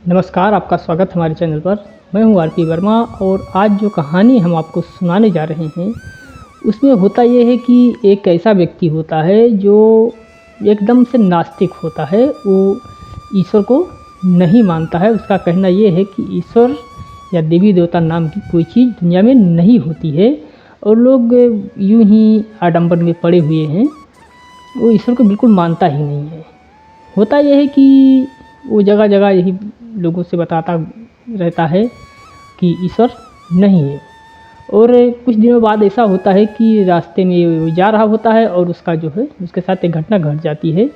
नमस्कार, आपका स्वागत हमारे चैनल पर। मैं हूं आरपी वर्मा और आज जो कहानी हम आपको सुनाने जा रहे हैं उसमें होता ये है कि एक ऐसा व्यक्ति होता है जो एकदम से नास्तिक होता है। वो ईश्वर को नहीं मानता है। उसका कहना ये है कि ईश्वर या देवी देवता नाम की कोई चीज़ दुनिया में नहीं होती है और लोग यूं ही आडंबर में पड़े हुए हैं। वो ईश्वर को बिल्कुल मानता ही नहीं है। होता यह है कि वो जगह जगह यही लोगों से बताता रहता है कि ईश्वर नहीं है। और कुछ दिनों बाद ऐसा होता है कि रास्ते में वो जा रहा होता है और उसका जो है उसके साथ एक घटना घट जाती है।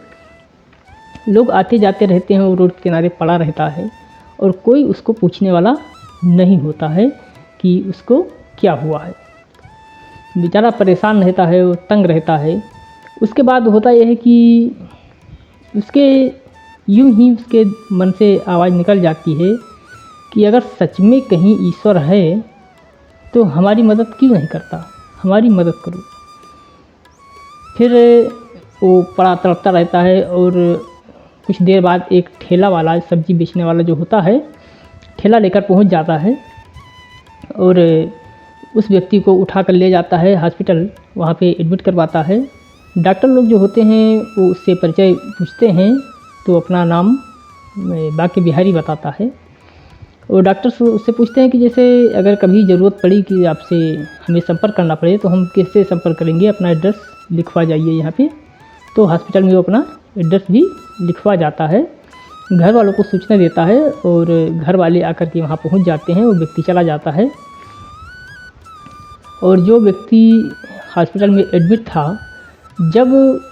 लोग आते जाते रहते हैं, वो रोड के किनारे पड़ा रहता है और कोई उसको पूछने वाला नहीं होता है कि उसको क्या हुआ है। बेचारा परेशान रहता है, वो तंग रहता है। उसके बाद होता यह है कि उसके यूं ही उसके मन से आवाज़ निकल जाती है कि अगर सच में कहीं ईश्वर है तो हमारी मदद क्यों नहीं करता, हमारी मदद करो। फिर वो बड़ा तड़पता रहता है और कुछ देर बाद एक ठेला वाला, सब्ज़ी बेचने वाला जो होता है, ठेला लेकर पहुंच जाता है और उस व्यक्ति को उठा कर ले जाता है हॉस्पिटल। वहाँ पे एडमिट करवाता है। डॉक्टर लोग जो होते हैं वो उससे परिचय पूछते हैं तो अपना नाम बाके बिहारी बताता है। और डॉक्टर उससे पूछते हैं कि जैसे अगर कभी ज़रूरत पड़ी कि आपसे हमें संपर्क करना पड़े तो हम किससे संपर्क करेंगे, अपना एड्रेस लिखवा जाइए यहाँ पे। तो हॉस्पिटल में वो अपना एड्रेस भी लिखवा जाता है, घर वालों को सूचना देता है और घर वाले आकर के वहाँ पहुँच जाते हैं। वो व्यक्ति चला जाता है और जो व्यक्ति हॉस्पिटल में एडमिट था, जब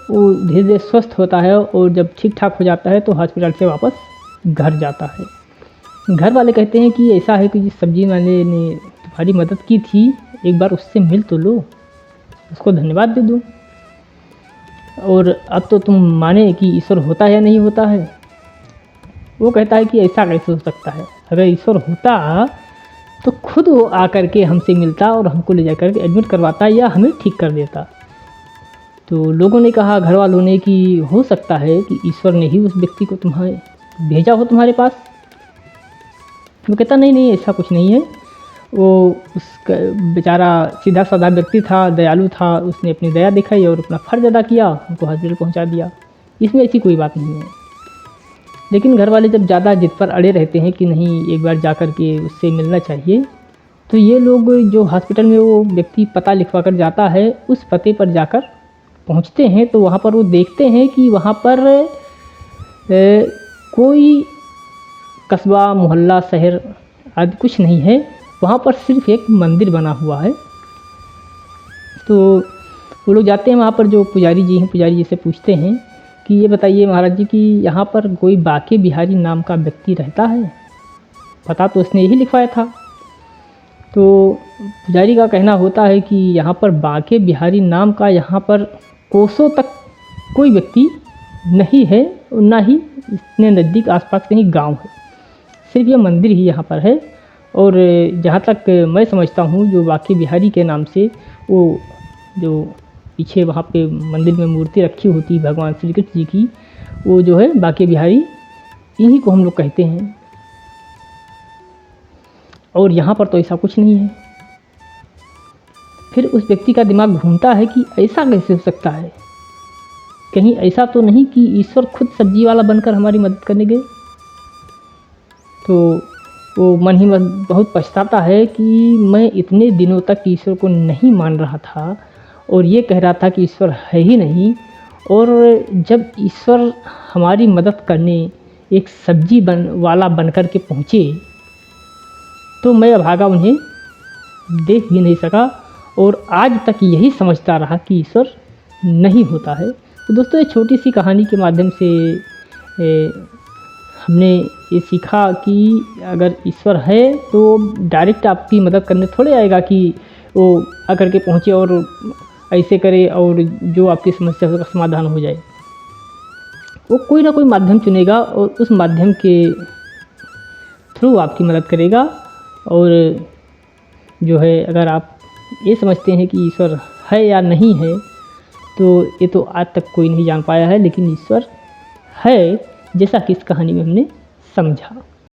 वो धीरे धीरे स्वस्थ होता है और जब ठीक ठाक हो जाता है तो हॉस्पिटल से वापस घर जाता है। घर वाले कहते हैं कि ऐसा है कि जिस सब्जी वाले ने तुम्हारी मदद की थी, एक बार उससे मिल तो लो, उसको धन्यवाद दे दो। और अब तो तुम माने कि ईश्वर होता है या नहीं होता है। वो कहता है कि ऐसा कैसे हो सकता है, अगर ईश्वर होता तो खुद वो आकर के हमसे मिलता और हमको ले जाकर के एडमिट करवाता या हमें ठीक कर देता। तो लोगों ने कहा, घर वालों ने, कि हो सकता है कि ईश्वर ने ही उस व्यक्ति को तुम्हारे भेजा हो तुम्हारे पास। वो कहता नहीं, ऐसा कुछ नहीं है। वो उसका बेचारा सीधा साधा व्यक्ति था, दयालु था। उसने अपनी दया दिखाई और अपना फ़र्ज अदा किया, उनको हॉस्पिटल पहुंचा दिया। इसमें ऐसी कोई बात नहीं है। लेकिन घर वाले जब ज़्यादा जिद पर अड़े रहते हैं कि नहीं, एक बार जा कर के उससे मिलना चाहिए, तो ये लोग जो हॉस्पिटल में वो व्यक्ति पता लिखवा कर जाता है, उस पते पर जाकर पहुंचते हैं। तो वहाँ पर वो देखते हैं कि वहाँ पर कोई कस्बा, मोहल्ला, शहर आदि कुछ नहीं है। वहाँ पर सिर्फ एक मंदिर बना हुआ है। तो वो लोग जाते हैं वहाँ पर, जो पुजारी जी हैं, पुजारी जी से पूछते हैं कि ये बताइए महाराज जी कि यहाँ पर कोई बाके बिहारी नाम का व्यक्ति रहता है? पता तो उसने यही लिखवाया था। तो पुजारी का कहना होता है कि यहाँ पर बाके बिहारी नाम का यहाँ पर कोसों तक कोई व्यक्ति नहीं है, ना ही इतने नज़दीक आसपास कहीं गांव है। सिर्फ ये मंदिर ही यहाँ पर है। और जहाँ तक मैं समझता हूँ, जो बाके बिहारी के नाम से वो जो पीछे वहाँ पे मंदिर में मूर्ति रखी होती है भगवान श्री कृष्ण जी की, वो जो है बाके बिहारी, इन्हीं को हम लोग कहते हैं। और यहाँ पर तो ऐसा कुछ नहीं है। फिर उस व्यक्ति का दिमाग घूमता है कि ऐसा कैसे हो सकता है, कहीं ऐसा तो नहीं कि ईश्वर खुद सब्जी वाला बनकर हमारी मदद करने गए। तो वो मन ही मन बहुत पछताता है कि मैं इतने दिनों तक ईश्वर को नहीं मान रहा था और ये कह रहा था कि ईश्वर है ही नहीं। और जब ईश्वर हमारी मदद करने एक सब्जी वाला बनकर के पहुँचे तो मैं अभागा उन्हें देख भी नहीं सका और आज तक यही समझता रहा कि ईश्वर नहीं होता है। तो दोस्तों, ये छोटी सी कहानी के माध्यम से हमने ये सीखा कि अगर ईश्वर है तो डायरेक्ट आपकी मदद करने थोड़े आएगा कि वो आकर के पहुँचे और ऐसे करे और जो आपकी समस्या का समाधान हो जाए। वो कोई ना कोई माध्यम चुनेगा और उस माध्यम के थ्रू आपकी मदद करेगा। और जो है, अगर आप ये समझते हैं कि ईश्वर है या नहीं है, तो ये तो आज तक कोई नहीं जान पाया है। लेकिन ईश्वर है, जैसा कि इस कहानी में हमने समझा।